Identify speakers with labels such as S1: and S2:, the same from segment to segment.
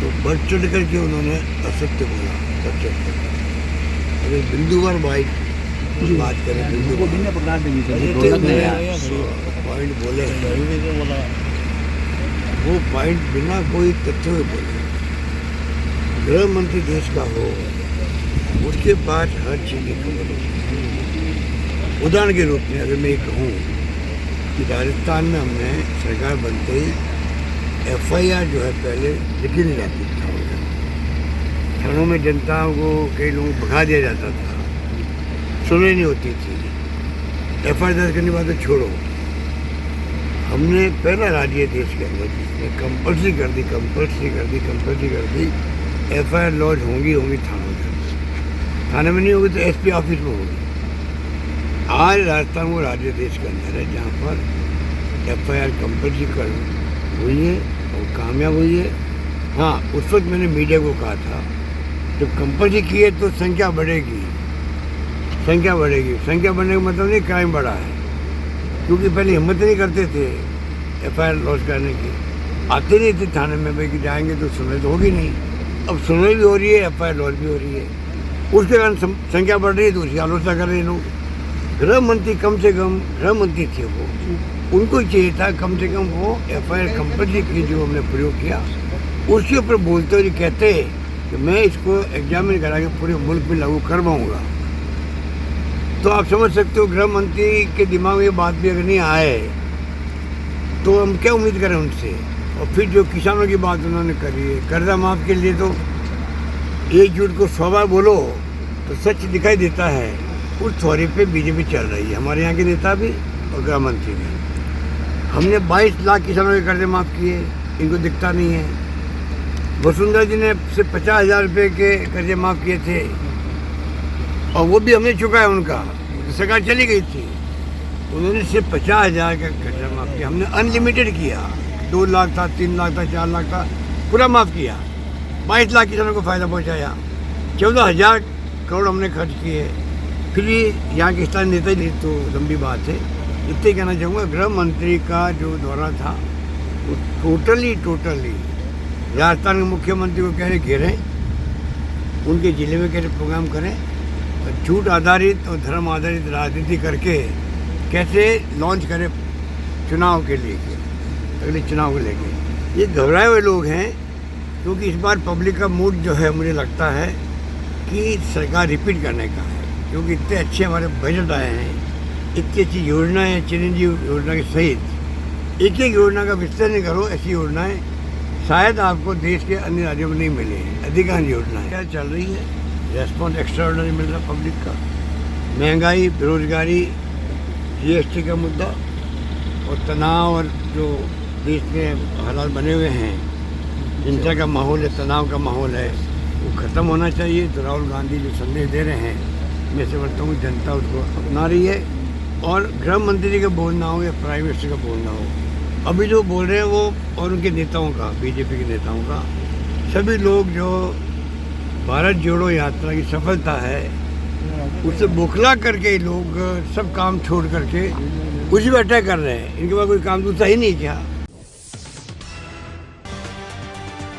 S1: तो बढ़ चढ़ करके उन्होंने असत्य बोला, बढ़ चढ़ कर। अगर बिंदुवार बात करें, पॉइंट बोले, वो पॉइंट बिना कोई तथ्य बोले। गृह मंत्री देश का हो, उसके पास हर चीज की खबर होती। उदाहरण के रूप में अगर मैं कहूँ कि राजस्थान में हमने सरकार बनते ही FIR जो है पहले लिखी नहीं जाती थी। थानों में जनता को कई लोगों को भगा दिया जाता था, सुनवाई नहीं होती थी। FIR दर्ज करने के बाद तो छोड़ो, हमने पहला राज्य देश के अंदर जिसने कंपल्सरी कर दी FIR लॉज होंगी थानों में। थाने में नहीं होगी तो SP ऑफिस में होगी। आज राजस्थान वो राज्य देश के अंदर है जहाँ पर FIR कंपल्सरी कर हुई है और कामयाब हुई है। हाँ, उस वक्त मैंने मीडिया को कहा था जब कंपल्सरी की है तो संख्या बढ़ेगी। संख्या बढ़ने का मतलब नहीं क्राइम बढ़ा है, क्योंकि पहले हिम्मत नहीं करते थे FIR लॉन्च करने की, आते नहीं थे थाने में भाई कि जाएंगे तो सुनवाई तो होगी नहीं। अब सुनवाई भी हो रही है, FIR लॉन्च भी हो रही है, उसके कारण संख्या बढ़ रही है, तो उसकी आलोचना कर रहे हैं लोग। गृह मंत्री कम से कम गृह मंत्री थे वो, उनको चाहिए था कम से कम वो FIR कंपल्सरी की जो हमने प्रयोग किया उसके ऊपर बोलते हुए कहते कि मैं इसको एग्जामिन करा के पूरे मुल्क में लागू करवाऊँगा। तो आप समझ सकते हो गृह मंत्री के दिमाग में ये बात भी अगर नहीं आए तो हम क्या उम्मीद करें उनसे। और फिर जो किसानों की बात उन्होंने करी है, कर्जा माफ के लिए तो एक झूठ को 100 बार बोलो तो सच दिखाई देता है। उस थोड़े पे बीजेपी चल रही है, हमारे यहाँ के नेता भी और गृह मंत्री भी। हमने 22 लाख किसानों के कर्जे माफ़ किए, इनको दिखता नहीं है। वसुंधरा जी ने सिर्फ 50,000 रुपये के कर्जे माफ़ किए थे और वो भी हमने चुकाया उनका, सरकार चली गई थी। उन्होंने सिर्फ 50,000 का कर्जा माफ़ किया, हमने अनलिमिटेड किया। 2 लाख था, 3 लाख था, 4 लाख था, पूरा माफ़ किया। 22 लाख किसानों को फ़ायदा पहुँचाया। 14,000 करोड़ हमने खर्च किए। फिर भी यहाँ के स्थानीय नेता ही तो लंबी बात है। इतने कहना चाहूँगा, गृह मंत्री का जो दौरा था वो टोटली राजस्थान के मुख्यमंत्री को कह रहे घेरें, उनके ज़िले में कैसे प्रोग्राम करें, झूठ आधारित और धर्म आधारित राजनीति करके कैसे लॉन्च करें चुनाव के लिए, अगले चुनाव को लेके। ये घबराए हुए लोग हैं, क्योंकि इस बार पब्लिक का मूड जो है मुझे लगता है कि सरकार रिपीट करने का है, क्योंकि इतने अच्छे हमारे बजट आए हैं, इतनी अच्छी योजनाएँ, चिरंजीव योजना के सहित एक योजना का विस्तार नहीं करो, ऐसी योजनाएँ शायद आपको देश के अन्य राज्यों में नहीं मिले हैं। अधिकांश योजनाएँ क्या चल रही है, रेस्पॉन्स एक्स्ट्राऑर्डिनरी मिल रहा पब्लिक का। महंगाई, बेरोजगारी, GST का मुद्दा और तनाव और जो देश में हालात बने हुए हैं, हिंसा का माहौल है, तनाव का माहौल है, वो ख़त्म होना चाहिए। तो राहुल गांधी जो संदेश दे रहे हैं, मैं समझता हूँ जनता उसको अपना रही है। और गृह मंत्री का बोलना हो या प्राइम मिनिस्टर का बोलना हो, अभी जो बोल रहे हैं वो और उनके नेताओं का, बीजेपी के नेताओं का, सभी लोग जो भारत जोड़ो यात्रा की सफलता है उससे बौखला करके लोग सब काम छोड़ करके उसी पर अटैक कर रहे हैं। इनके पास कोई काम दूसरा ही नहीं क्या।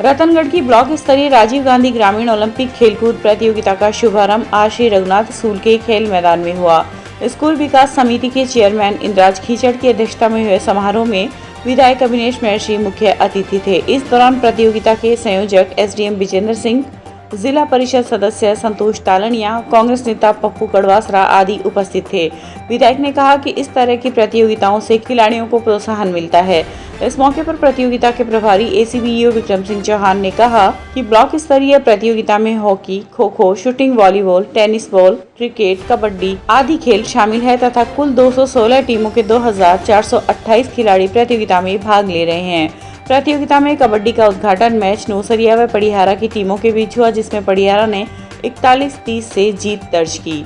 S2: रतनगढ़ की ब्लॉक स्तरीय राजीव गांधी ग्रामीण ओलंपिक खेलकूद प्रतियोगिता का शुभारंभ आज श्री रघुनाथ स्कूल के खेल मैदान में हुआ। स्कूल विकास समिति के चेयरमैन इंद्राज खीचड़ की अध्यक्षता में हुए समारोह में विधायक अभिनेश महर्षि मुख्य अतिथि थे। इस दौरान प्रतियोगिता के संयोजक SDM विजेंद्र सिंह, जिला परिषद सदस्य संतोष तालनिया, कांग्रेस नेता पप्पू कड़वासरा आदि उपस्थित थे। विधायक ने कहा कि इस तरह की प्रतियोगिताओं से खिलाड़ियों को प्रोत्साहन मिलता है। इस मौके पर प्रतियोगिता के प्रभारी ACBEO विक्रम सिंह चौहान ने कहा कि ब्लॉक स्तरीय प्रतियोगिता में hockey, kho kho, shooting, volleyball, tennis ball, cricket, kabaddi आदि खेल शामिल है तथा कुल 216 टीमों के 2428 खिलाड़ी प्रतियोगिता में भाग ले रहे हैं। प्रतियोगिता में कबड्डी का उद्घाटन मैच नौसरिया व पड़ियारा की टीमों के बीच हुआ, जिसमें पड़ियारा ने 41-30 से जीत दर्ज की।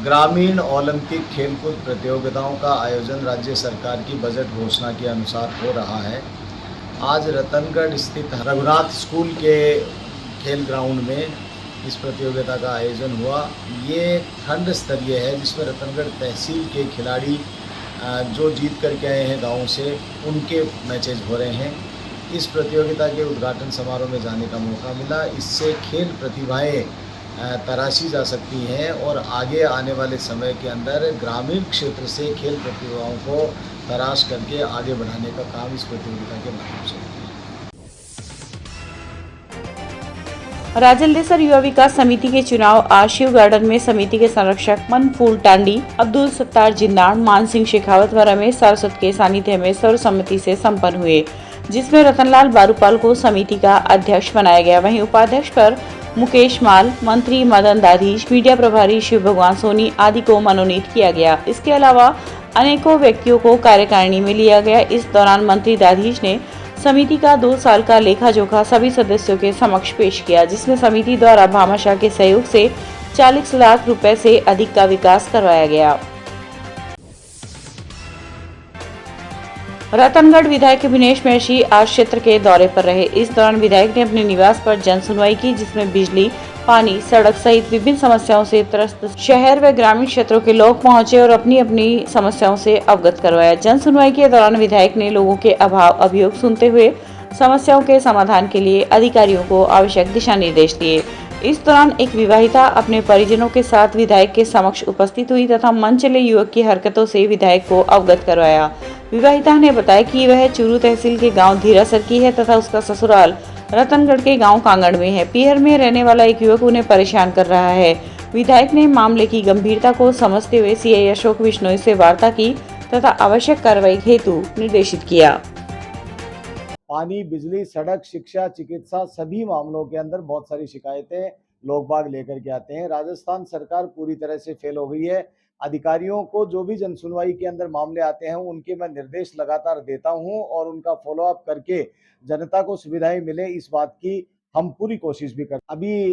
S3: ग्रामीण ओलंपिक खेलकूद प्रतियोगिताओं का आयोजन राज्य सरकार की बजट घोषणा के अनुसार हो रहा है। आज रतनगढ़ स्थित रघुनाथ स्कूल के खेल ग्राउंड में इस प्रतियोगिता का आयोजन हुआ। ये खंड स्तरीय है, जिसमें रतनगढ़ तहसील के खिलाड़ी जो जीत करके आए हैं गाँव से, उनके मैचेज हो रहे हैं। इस प्रतियोगिता के उद्घाटन समारोह में जाने का मौका मिला। इससे खेल प्रतिभाएं तराशी जा सकती हैं और आगे आने वाले समय के अंदर ग्रामीण क्षेत्र से खेल प्रतिभाओं को तराश करके आगे बढ़ाने का काम इस प्रतियोगिता के माध्यम से होगा।
S2: राजलदेसर युवा विकास समिति के चुनाव आज शिव गार्डन में समिति के संरक्षक मनफूल टांडी, अब्दुल सत्तार जिन्नाड़, मान सिंह शेखावत व रमेश सारस्वत के सानिध्य में सर्वसम्मति से संपन्न हुए, जिसमें रतनलाल बारूपाल को समिति का अध्यक्ष बनाया गया। वहीं उपाध्यक्ष पर मुकेश माल, मंत्री मदन दाधीच, मीडिया प्रभारी शिव भगवान सोनी आदि को मनोनीत किया गया। इसके अलावा अनेकों व्यक्तियों को कार्यकारिणी में लिया गया। इस दौरान मंत्री दाधीच ने समिति का 2 साल का लेखा जोखा सभी सदस्यों के समक्ष पेश किया, जिसमें समिति द्वारा भामाशाह के सहयोग से 40 लाख रुपए से अधिक का विकास करवाया गया। रतनगढ़ विधायक विनेश महर्षि आज क्षेत्र के दौरे पर रहे। इस दौरान विधायक ने अपने निवास पर जन सुनवाई की, जिसमें बिजली, पानी, सड़क सहित विभिन्न समस्याओं से त्रस्त शहर व ग्रामीण क्षेत्रों के लोग पहुंचे और अपनी अपनी समस्याओं से अवगत करवाया। जन सुनवाई के दौरान विधायक ने लोगों के अभियोग सुनते हुए समस्याओं के समाधान के लिए अधिकारियों को आवश्यक दिशा निर्देश दिए। इस दौरान एक विवाहिता अपने परिजनों के साथ विधायक के समक्ष उपस्थित हुई तथा मन चले युवक की हरकतों से विधायक को अवगत करवाया। विवाहिता ने बताया कि वह चूरू तहसील के गांव धीरासर की है तथा उसका ससुराल रतनगढ़ के गांव कांगड़ में है। पीहर में रहने वाला एक युवक उन्हें परेशान कर रहा है। विधायक ने मामले की गंभीरता को समझते हुए सीआई अशोक बिश्नोई से वार्ता की तथा आवश्यक कार्रवाई हेतु निर्देशित किया।
S3: पानी, बिजली, सड़क, शिक्षा, चिकित्सा सभी मामलों के अंदर बहुत सारी शिकायतें लोग बाग लेकर के आते हैं। राजस्थान सरकार पूरी तरह से फेल हो गई है। अधिकारियों को जो भी जन सुनवाई के अंदर मामले आते हैं उनके मैं निर्देश लगातार देता हूं और उनका फॉलोअप करके जनता को सुविधाएं मिले इस बात की हम पूरी कोशिश भी करते हैं। अभी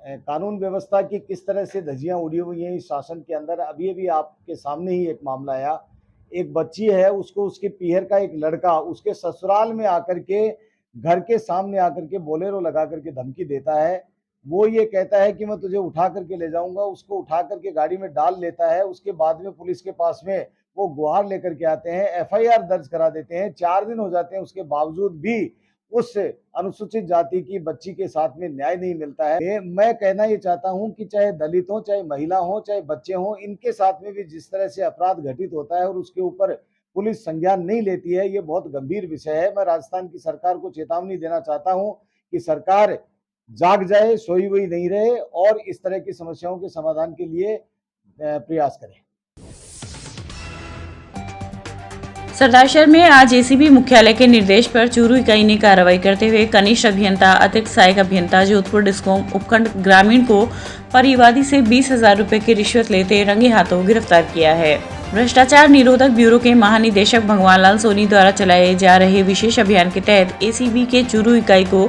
S3: कानून व्यवस्था की किस तरह से धज्जियां उड़ी हुई हैं इस शासन के अंदर, अभी आपके सामने ही एक मामला आया। एक बच्ची है, उसको उसके पीहर का एक लड़का उसके ससुराल में आकर के घर के सामने आकर के बोलेरो लगा करके धमकी देता है। वो ये कहता है कि मैं तुझे उठा करके ले जाऊंगा, उसको उठा करके गाड़ी में डाल लेता है। उसके बाद में पुलिस के पास में वो गुहार लेकर के आते हैं, एफआईआर दर्ज करा देते हैं। 4 दिन हो जाते हैं, उसके बावजूद भी उस अनुसूचित जाति की बच्ची के साथ में न्याय नहीं मिलता है। मैं कहना ये चाहता हूं कि चाहे दलित हो, चाहे महिला हो, चाहे बच्चे हो, इनके साथ में भी जिस तरह से अपराध घटित होता है और उसके ऊपर पुलिस संज्ञान नहीं लेती है, ये बहुत गंभीर विषय है। मैं राजस्थान की सरकार को चेतावनी देना चाहता हूं कि सरकार जाग जाए, सोई हुई नहीं रहे और इस तरह की समस्याओं के समाधान के लिए प्रयास करें।
S2: सरदारशहर में आज एसीबी मुख्यालय के निर्देश पर चूरू इकाई ने कार्रवाई करते हुए कनिष्ठ अभियंता, अतिरिक्त सहायक अभियंता, जोधपुर डिस्कॉम उपखंड ग्रामीण को परिवादी से 20,000 रुपए की रिश्वत लेते रंगे हाथों गिरफ्तार किया है। भ्रष्टाचार निरोधक ब्यूरो के महानिदेशक भगवान लाल सोनी द्वारा चलाए जा रहे विशेष अभियान के तहत एसीबी के चूरू इकाई को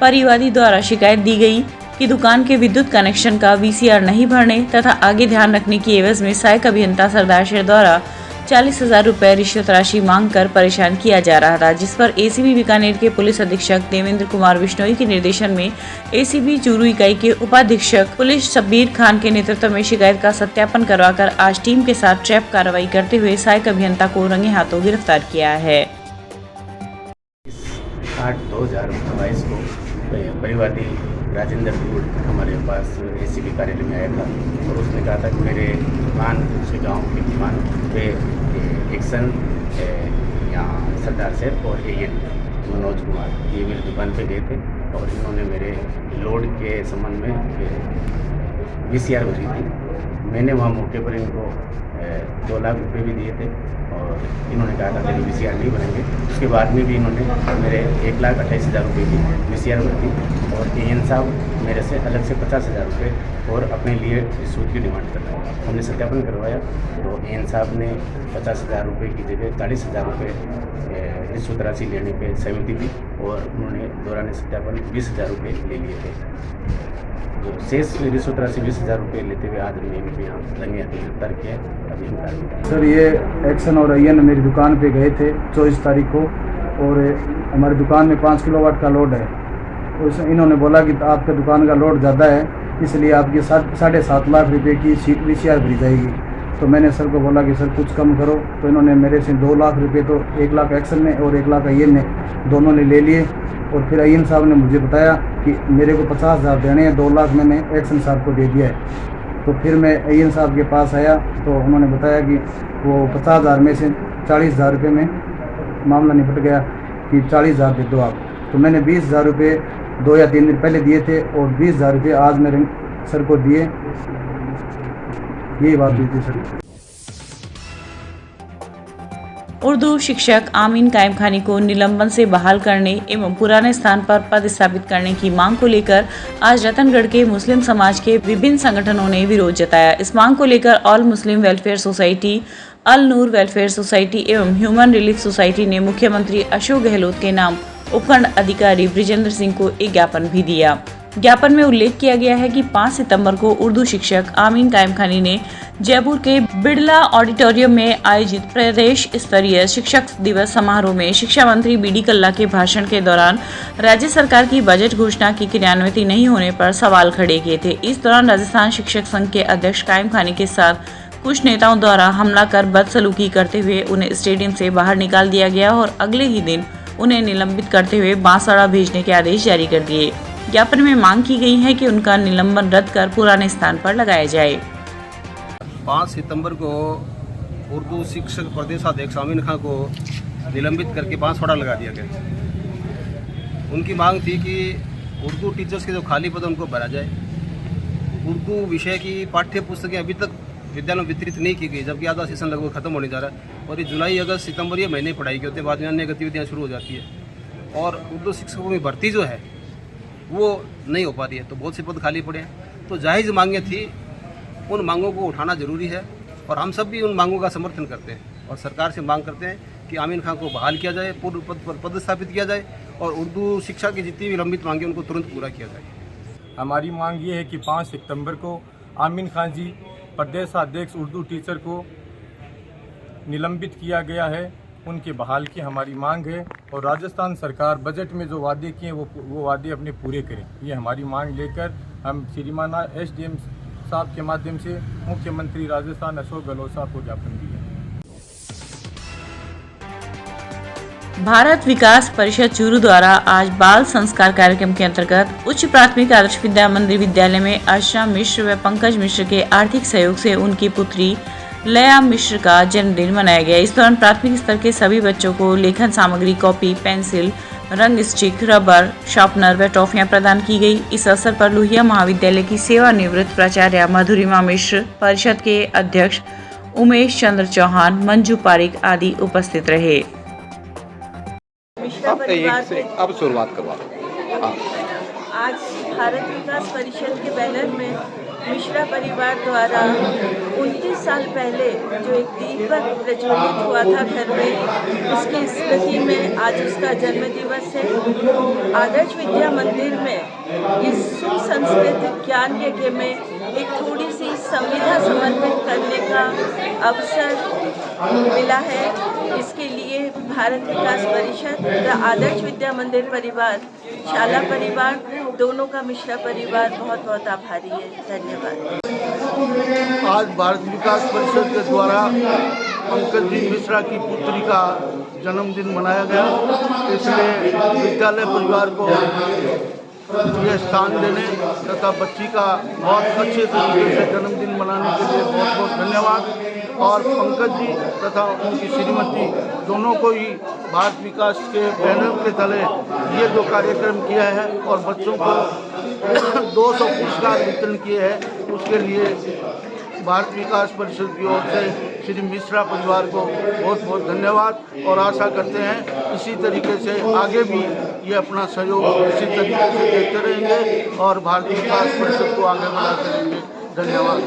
S2: परिवादी द्वारा शिकायत दी गई कि दुकान के विद्युत कनेक्शन का वीसीआर नहीं भरने तथा आगे ध्यान रखने की एवज में सहायक अभियंता सरदारशहर द्वारा 40,000 रुपए रिश्वत राशि मांग कर परेशान किया जा रहा था, जिस पर एसीबी बीकानेर के पुलिस अधीक्षक देवेंद्र कुमार बिश्नोई के निर्देशन में एसीबी चूरू इकाई के उपाधीक्षक पुलिस शब्बीर खान के नेतृत्व में शिकायत का सत्यापन करवाकर आज टीम के साथ ट्रैप कार्रवाई करते हुए सहायक अभियंता को रंगे हाथों गिरफ्तार किया है।
S4: 8/2022 को परिवादी राजेंद्र गुड़ हमारे पास एसीबी कार्यालय में आया था और उसने कहा था कि मेरे दुकान से गाँव की दुकान पे एक्शन यहाँ सरदारशहर और एएन मनोज कुमार ये मेरी दुकान पे गए थे और इन्होंने मेरे लोड के संबंध में वीसीआर भरी थी। मैंने वहाँ मौके पर इनको 2 लाख रुपए भी दिए थे और इन्होंने कहा था मेरी वीसीआर नहीं बनेंगे। उसके बाद में भी इन्होंने मेरे 1,28,000 रुपये की वीसीआर भरी और एएन साहब मेरे से अलग से 50,000 रुपये और अपने लिए रिश्वत की डिमांड कर रहे हैं। हमने सत्यापन करवाया तो एएन साहब ने 50,000 रुपये की जगह 40,000 रुपये रिश्वत राशि लेने पे सहमति दी और उन्होंने दौरान सत्यापन 20,000 रुपये ले लिए थे। जो शेष रिश्वत राशि 20,000 रुपये लेते हुए आज हमने इनको यहाँ रंगे हाथों गिरफ्तार किया। अभी हम कार्रवाई
S5: सर ये एक्शन और एएन मेरी दुकान पे गए थे 24 तारीख को और हमारी दुकान में 5 किलोवाट का लोड है। उस इन्होंने बोला कि आपके दुकान का लोड ज़्यादा है इसलिए आपकी 7.5 लाख रुपए की वीसीआर भरी जाएगी। तो मैंने सर को बोला कि सर कुछ कम करो, तो इन्होंने मेरे से 2 लाख रुपए, तो 1 लाख एक्शन ने और 1 लाख अय्यन ने, दोनों ने ले लिए। और फिर अय्यन साहब ने मुझे बताया कि मेरे को 50,000 देने हैं, 2 लाख मैंने एक्शन साहब को दे दिया है। तो फिर मैं अय्यन साहब के पास आया तो उन्होंने बताया कि वो 50,000 में से 40,000 रुपये में मामला निपट गया कि 40,000 दे दो आप। तो मैंने 20,000 रुपये 2 या 3 दिन पहले दिए थे और 20,000 रुपये आज मेरे सर को दिए। यही बात हुई थी सर।
S2: उर्दू शिक्षक आमीन कायम खानी को निलंबन से बहाल करने एवं पुराने स्थान पर पद स्थापित करने की मांग को लेकर आज रतनगढ़ के मुस्लिम समाज के विभिन्न संगठनों ने विरोध जताया। इस मांग को लेकर ऑल मुस्लिम वेलफेयर सोसाइटी, अल नूर वेलफेयर सोसाइटी एवं ह्यूमन रिलीफ सोसाइटी ने मुख्यमंत्री अशोक गहलोत के नाम उपखंड अधिकारी ब्रिजेंद्र सिंह को एक ज्ञापन भी दिया। ज्ञापन में उल्लेख किया गया है कि 5 सितंबर को उर्दू शिक्षक आमीन कायम खानी ने जयपुर के बिड़ला ऑडिटोरियम में आयोजित प्रदेश स्तरीय शिक्षक दिवस समारोह में शिक्षा मंत्री बीडी कल्ला के भाषण के दौरान राज्य सरकार की बजट घोषणा की क्रियान्वित नहीं होने पर सवाल खड़े किए थे। इस दौरान राजस्थान शिक्षक संघ के अध्यक्ष कायम खानी के साथ कुछ नेताओं द्वारा हमला कर बदसलूकी करते हुए उन्हें स्टेडियम से बाहर निकाल दिया गया और अगले ही दिन उन्हें निलंबित करते हुए बांसवाड़ा भेजने के आदेश जारी कर दिए। ज्ञापन में मांग की गई है कि उनका निलंबन रद्द कर पुराने स्थान पर लगाया जाए।
S6: 5 सितंबर को उर्दू शिक्षक प्रदेशाध्यक्ष आमीन खान को निलंबित करके बांसवाड़ा लगा दिया गया। उनकी मांग थी कि उर्दू टीचर्स के जो खाली पद उनको भरा जाए। उर्दू विषय की पाठ्य पुस्तकें अभी तक विद्यालयों में वितरित नहीं की गई, जबकि आधा सेशन लगभग खत्म होने जा रहा है और ये जुलाई अगस्त सितंबर ये महीने पढ़ाई के होते हैं, बाद में अन्य गतिविधियाँ शुरू हो जाती है और उर्दू शिक्षकों की भर्ती जो है वो नहीं हो पा रही है। तो बहुत से पद खाली पड़े हैं। तो जायज़ मांगें थी, उन मांगों को उठाना जरूरी है और हम सब भी उन मांगों का समर्थन करते हैं और सरकार से मांग करते हैं कि आमीन खान को बहाल किया जाए, पूर्व पद पर पदस्थापित किया जाए और उर्दू शिक्षा की जितनी भी लंबित मांगें उनको तुरंत पूरा किया जाए।
S7: हमारी मांग ये है कि 5 सितंबर को आमीन खान जी प्रदेशाध्यक्ष उर्दू टीचर को निलंबित किया गया है, उनके बहाल की हमारी मांग है और राजस्थान सरकार बजट में जो वादे किए वो वादे अपने पूरे करें। ये हमारी मांग लेकर हम श्रीमाना SDM साहब के माध्यम से मुख्यमंत्री राजस्थान अशोक गहलोत साहब को ज्ञापन दिया।
S2: भारत विकास परिषद चूरू द्वारा आज बाल संस्कार कार्यक्रम के अंतर्गत उच्च प्राथमिक आदर्श विद्या मंदिर विद्यालय में अर्चना मिश्र व पंकज मिश्र के आर्थिक सहयोग से उनकी पुत्री लया मिश्र का जन्मदिन मनाया गया। इस दौरान प्राथमिक स्तर के सभी बच्चों को लेखन सामग्री, कॉपी, पेंसिल, रंग स्टिक, रबर, शार्पनर व टॉफियां प्रदान की गई। इस अवसर पर लोहिया महाविद्यालय की सेवानिवृत्त प्राचार्य मधुरिमा मिश्र, परिषद के अध्यक्ष उमेश चंद्र चौहान, मंजू पारिक आदि उपस्थित रहे।
S8: अब शुरुआत करवा।
S9: आज भारत विकास परिषद के बैनर में मिश्रा परिवार द्वारा 29 साल पहले जो एक दीपक प्रज्वलित हुआ था घर में, उसकी स्मृति में आज उसका जन्म दिवस है। आदर्श विद्या मंदिर में इस सुसंस्कृत ज्ञान यज्ञ में एक थोड़ी सी संविधा समर्पित करने का अवसर मिला है। इसके लिए भारत विकास परिषद व आदर्श विद्या मंदिर परिवार, शाला परिवार दोनों का मिश्रा परिवार बहुत बहुत आभारी है। धन्यवाद।
S1: आज भारत विकास परिषद के द्वारा पंकज जी मिश्रा की पुत्री का जन्मदिन मनाया गया, इसलिए विद्यालय परिवार को ये स्थान देने तथा बच्ची का बहुत अच्छे तरीके से जन्मदिन मनाने के लिए बहुत बहुत धन्यवाद। और पंकज जी तथा उनकी श्रीमती दोनों को ही भारत विकास के बैनर के तले ये जो कार्यक्रम किया है और बच्चों को 200 पुरस्कार वितरण किए हैं, उसके लिए भारत विकास परिषद की ओर से श्री मिश्रा परिवार को बहुत बहुत धन्यवाद और आशा करते हैं इसी तरीके से आगे भी ये अपना सहयोग इसी तरीके से देते रहेंगे और भारत विकास परिषद को आगे बढ़ाते रहेंगे। धन्यवाद।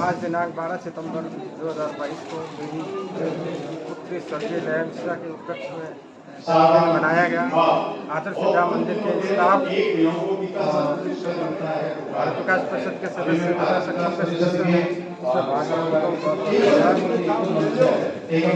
S10: आज दिनांक 12 सितंबर 2022 को मेरी पुत्री स्वर्गीय लया मिश्रा के उपलक्ष्य में मनाया गया। आदर्श विद्या मंदिर के स्टाफ, भारत विकास परिषद के सदस्य तथा सक्षम के सदस्य ने उसमें भाग लिया।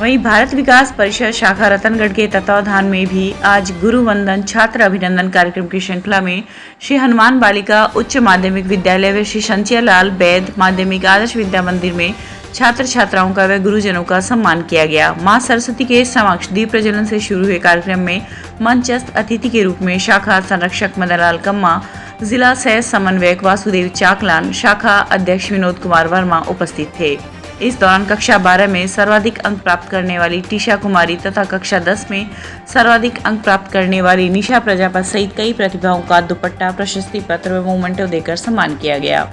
S2: वहीं भारत विकास परिषद शाखा रतनगढ़ के तत्वावधान में भी आज गुरु वंदन छात्र अभिनंदन कार्यक्रम की श्रृंखला में श्री हनुमान बालिका उच्च माध्यमिक विद्यालय व श्री शंचियालाल वैद माध्यमिक आदर्श विद्या मंदिर में छात्र छात्राओं का व गुरुजनों का सम्मान किया गया। मां सरस्वती के समक्ष दीप प्रज्वलन से शुरू हुए कार्यक्रम में मंचस्थ अतिथि के रूप में शाखा संरक्षक मदनलाल कम्मा, जिला सह समन्वयक वासुदेव चाकलान, शाखा अध्यक्ष विनोद कुमार वर्मा उपस्थित थे। इस दौरान कक्षा 12 में सर्वाधिक अंक प्राप्त करने वाली टीशा कुमारी तथा कक्षा 10 में सर्वाधिक अंक प्राप्त करने वाली निशा प्रजापति सहित कई प्रतिभाओं का दुपट्टा, प्रशस्ति पत्र व मोमेंटो देकर सम्मान किया गया।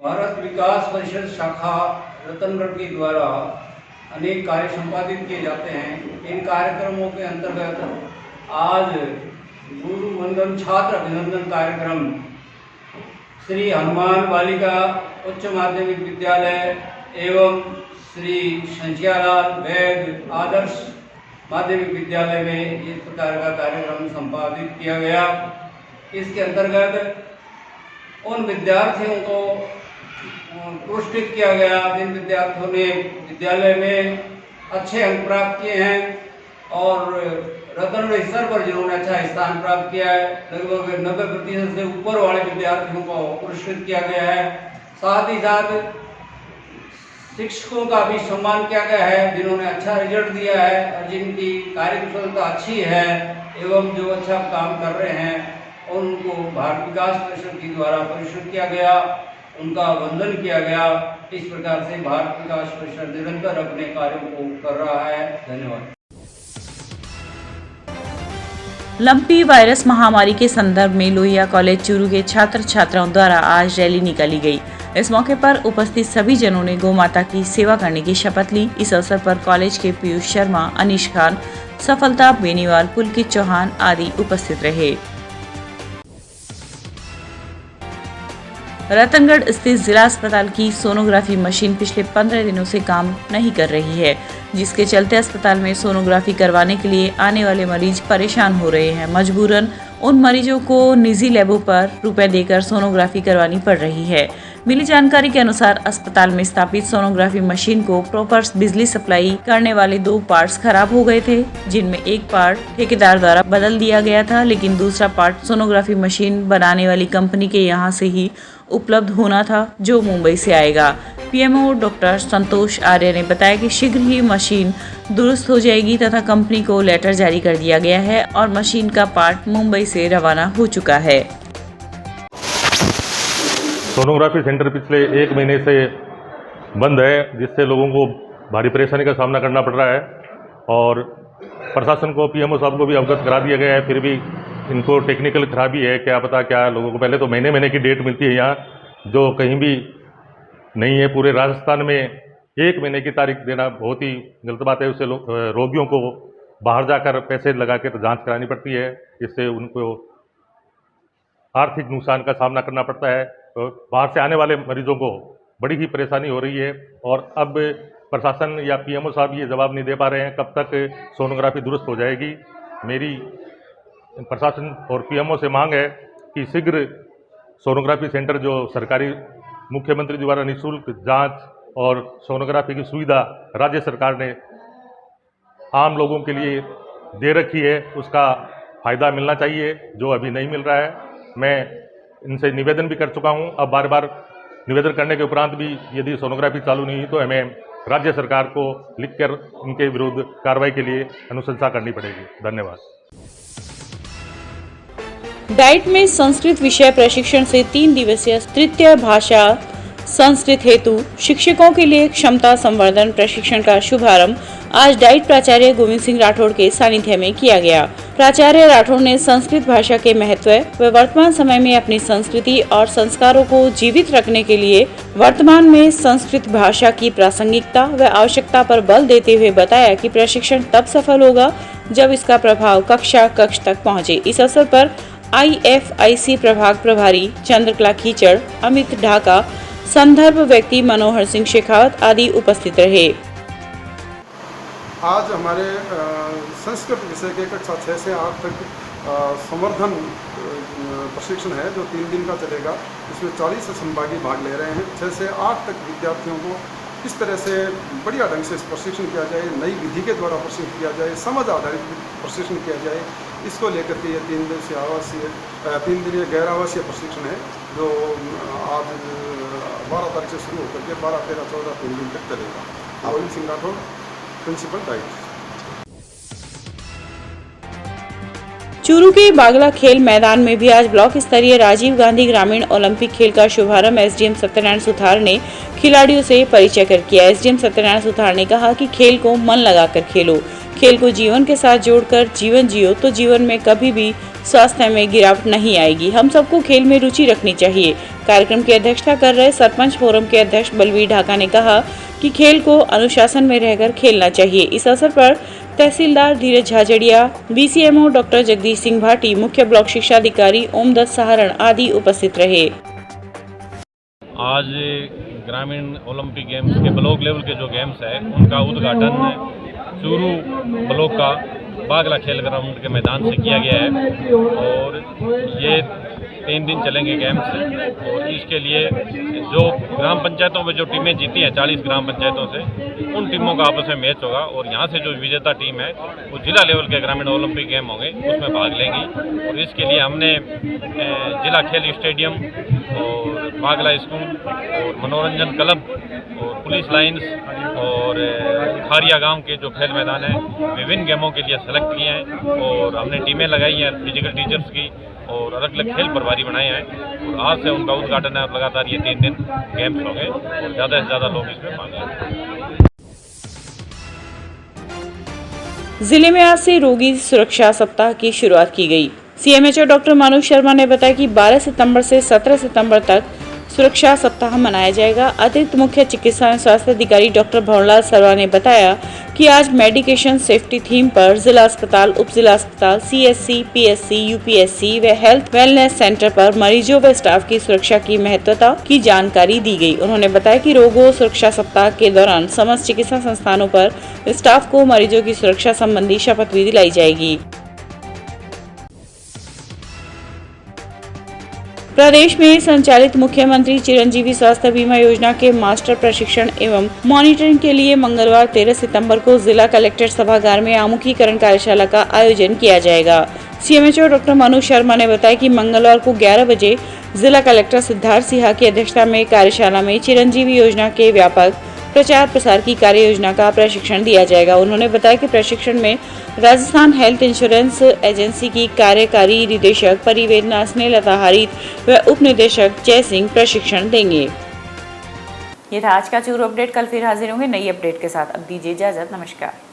S11: भारत विकास परिषद शाखा रतनगढ़ के द्वारा अनेक कार्य संपादित किए जाते हैं। इन कार्यक्रमों के अंतर्गत आज गुरु वंदन छात्र अभिनंदन कार्यक्रम श्री हनुमान बालिका उच्च माध्यमिक विद्यालय एवं श्री शंचियालाल वैद आदर्श माध्यमिक विद्यालय में इस प्रकार का कार्यक्रम संपादित किया गया। इसके अंतर्गत उन विद्यार्थियों को पुरस्कृत किया गया जिन विद्यार्थियों ने विद्यालय में अच्छे अंक प्राप्त किए हैं और रतनगढ़ स्तर पर जिन्होंने अच्छा स्थान प्राप्त किया है, लगभग 90% से ऊपर वाले विद्यार्थियों को पुरस्कृत किया गया है। साथ ही साथ शिक्षकों का भी सम्मान किया गया है जिन्होंने अच्छा रिजल्ट दिया है और जिनकी कार्यकुशलता अच्छी है एवं जो अच्छा काम कर रहे हैं उनको भारत विकास परिषद के द्वारा पुरस्कृत किया गया, उनका वंदन किया गया। इस प्रकार से भारत विकास परिषद निरंतर अपने कार्यों को कर रहा है। धन्यवाद।
S2: लंपी वायरस महामारी के संदर्भ में लोहिया कॉलेज चूरू के छात्र छात्राओं द्वारा आज रैली निकाली गई। इस मौके पर उपस्थित सभी जनों ने गौ माता की सेवा करने की शपथ ली। इस अवसर पर कॉलेज के पीयूष शर्मा, अनीश खान, सफलता बेनीवाल, पुलकित चौहान आदि उपस्थित रहे। रतनगढ़ स्थित जिला अस्पताल की सोनोग्राफी मशीन पिछले 15 दिनों से काम नहीं कर रही है, जिसके चलते अस्पताल में सोनोग्राफी करवाने के लिए आने वाले मरीज परेशान हो रहे हैं। मजबूरन उन मरीजों को निजी लैबों पर रुपए देकर सोनोग्राफी करवानी पड़ रही है। मिली जानकारी के अनुसार अस्पताल में स्थापित सोनोग्राफी मशीन को प्रॉपर बिजली सप्लाई करने वाले 2 पार्ट्स खराब हो गए थे, जिनमें एक पार्ट ठेकेदार द्वारा बदल दिया गया था, लेकिन दूसरा पार्ट सोनोग्राफी मशीन बनाने वाली कंपनी के यहां से ही उपलब्ध होना था, जो मुंबई से आएगा। पीएमओ डॉक्टर संतोष आर्य ने बताया कि शीघ्र ही मशीन दुरुस्त हो जाएगी तथा कंपनी को लेटर जारी कर दिया गया है और मशीन का पार्ट मुंबई से रवाना हो चुका है।
S12: सोनोग्राफी सेंटर पिछले 1 महीने से बंद है, जिससे लोगों को भारी परेशानी का सामना करना पड़ रहा है और प्रशासन को, पीएमओ साहब को भी अवगत करा दिया गया है। फिर भी इनको टेक्निकल खराबी है, क्या पता क्या लोगों को। पहले तो महीने की डेट मिलती है यहाँ, जो कहीं भी नहीं है। पूरे राजस्थान में 1 महीने की तारीख देना बहुत ही गलत बात है। उससे रोगियों को बाहर जाकर पैसे लगा के जाँच करानी पड़ती है, इससे उनको आर्थिक नुकसान का सामना करना पड़ता है। तो बाहर से आने वाले मरीजों को बड़ी ही परेशानी हो रही है और अब प्रशासन या पीएमओ साहब ये जवाब नहीं दे पा रहे हैं कब तक सोनोग्राफी दुरुस्त हो जाएगी। मेरी प्रशासन और पीएमओ से मांग है कि शीघ्र सोनोग्राफी सेंटर जो सरकारी मुख्यमंत्री द्वारा निःशुल्क जांच और सोनोग्राफी की सुविधा राज्य सरकार ने आम लोगों के लिए दे रखी है, उसका फ़ायदा मिलना चाहिए, जो अभी नहीं मिल रहा है। मैं इनसे निवेदन भी कर चुका हूं। अब बार बार निवेदन करने के उपरांत भी यदि सोनोग्राफी चालू नहीं हुई तो हमें राज्य सरकार को लिखकर इनके विरुद्ध कार्रवाई के लिए अनुशंसा करनी पड़ेगी। धन्यवाद।
S2: डाइट में संस्कृत विषय प्रशिक्षण से 3 दिवसीय तृतीय भाषा संस्कृत हेतु शिक्षकों के लिए क्षमता संवर्धन प्रशिक्षण का शुभारंभ आज डाइट प्राचार्य गोविंद सिंह राठौड़ के सानिध्य में किया गया। प्राचार्य राठौड़ ने संस्कृत भाषा के महत्व व वर्तमान समय में अपनी संस्कृति और संस्कारों को जीवित रखने के लिए वर्तमान में संस्कृत भाषा की प्रासंगिकता व आवश्यकता पर बल देते हुए बताया कि प्रशिक्षण तब सफल होगा जब इसका प्रभाव कक्षा कक्ष तक पहुँचे। इस अवसर पर IFIC प्रभाग प्रभारी चंद्रकला कीचड़, अमित ढाका, संदर्भ व्यक्ति मनोहर सिंह शेखावत आदि उपस्थित रहे।
S13: आज हमारे संस्कृत विषय के कक्षा 6 से 8 तक संवर्धन प्रशिक्षण है जो 3 दिन का चलेगा। इसमें 40 संभागी भाग ले रहे हैं। 6 से 8 तक विद्यार्थियों को किस तरह से बढ़िया ढंग से प्रशिक्षण किया जाए, नई विधि के द्वारा प्रशिक्षण किया जाए, समझ आधारित प्रशिक्षण किया जाए, इसको लेकर के ये 3 दिनीय गैर आवासीय प्रशिक्षण है जो आज 12 तारीख से शुरू होकर के 12, 13, 14 3 दिन तक चलेगा। Govind Singh Rathore, principal DIET.
S2: चूरू के बागला खेल मैदान में भी आज ब्लॉक स्तरीय राजीव गांधी ग्रामीण ओलंपिक खेल का शुभारंभ एसडीएम सत्यनारायण सुथार ने खिलाड़ियों से परिचय कर किया। एसडीएम सत्यनारायण सुथार ने कहा कि खेल को मन लगाकर खेलो, खेल को जीवन के साथ जोड़कर जीवन जियो तो जीवन में कभी भी स्वास्थ्य में गिरावट नहीं आएगी। हम सबको खेल में रुचि रखनी चाहिए। कार्यक्रम की अध्यक्षता कर रहे सरपंच फोरम के अध्यक्ष बलवीर ढाका ने कहा कि खेल को अनुशासन में रहकर खेलना चाहिए। इस अवसर पर तहसीलदार धीरज झाझड़िया, बीसीएमओ डॉक्टर जगदीश सिंह भाटी, मुख्य ब्लॉक शिक्षा अधिकारी ओमदत्त सहारण आदि उपस्थित रहे।
S12: आज ग्रामीण ओलंपिक गेम्स के ब्लॉक लेवल के जो गेम्स है उनका उद्घाटन चूरू ब्लॉक का बागला खेल ग्राउंड के मैदान से किया गया है और ये 3 दिन चलेंगे गेम्स और इसके लिए जो ग्राम पंचायतों में जो टीमें जीती हैं 40 ग्राम पंचायतों से उन टीमों का आपस में मैच होगा और यहाँ से जो विजेता टीम है वो जिला लेवल के ग्रामीण ओलंपिक गेम होंगे उसमें भाग लेंगी और इसके लिए हमने जिला खेल स्टेडियम और बागला स्कूल और मनोरंजन क्लब और पुलिस लाइन्स और खारिया गांव के जो खेल मैदान है विभिन्न गेमों के लिए सेलेक्ट किए हैं और हमने टीमें लगाई हैं फिजिकल टीचर्स की और अलग अलग खेल प्रभारी बनाए हैं और आज से उनका उद्घाटन है और लगातार ये 3 दिन गेम्स होंगे और ज़्यादा से ज़्यादा लोग इसमें भाग लेंगे।
S2: जिले में आज से रोगी सुरक्षा सप्ताह की शुरुआत की गई। सीएमएचओ डॉक्टर मनोज शर्मा ने बताया कि 12 सितंबर से 17 सितंबर तक सुरक्षा सप्ताह मनाया जाएगा। अतिरिक्त मुख्य चिकित्सा एवं स्वास्थ्य अधिकारी डॉक्टर भवनलाल सरवा ने बताया कि आज मेडिकेशन सेफ्टी थीम पर जिला अस्पताल, उप जिला अस्पताल, सीएससी, पीएससी, यूपीएससी व हेल्थ वेलनेस सेंटर पर मरीजों व स्टाफ की सुरक्षा की महत्वता की जानकारी दी गई। उन्होंने बताया कि रोगों सुरक्षा सप्ताह के दौरान समस्त चिकित्सा संस्थानों पर स्टाफ को मरीजों की सुरक्षा संबंधी शपथ भी दिलाई जाएगी। प्रदेश में संचालित मुख्यमंत्री चिरंजीवी स्वास्थ्य बीमा योजना के मास्टर प्रशिक्षण एवं मॉनिटरिंग के लिए मंगलवार 13 सितंबर को जिला कलेक्टर सभागार में आमुखीकरण कार्यशाला का आयोजन किया जाएगा। सीएमएचओ डॉक्टर मनोज शर्मा ने बताया कि मंगलवार को 11 बजे जिला कलेक्टर सिद्धार्थ सिन्हा की अध्यक्षता में कार्यशाला में चिरंजीवी योजना के व्यापक प्रचार प्रसार की कार्य योजना का प्रशिक्षण दिया जाएगा। उन्होंने बताया कि प्रशिक्षण में राजस्थान हेल्थ इंश्योरेंस एजेंसी की कार्यकारी निदेशक परिवेदना स्नेहलता हरित व उप निदेशक जय सिंह प्रशिक्षण देंगे। ये था आज का चूरू अपडेट। कल फिर हाजिर होंगे नई अपडेट के साथ। अब दीजिए इजाजत। नमस्कार।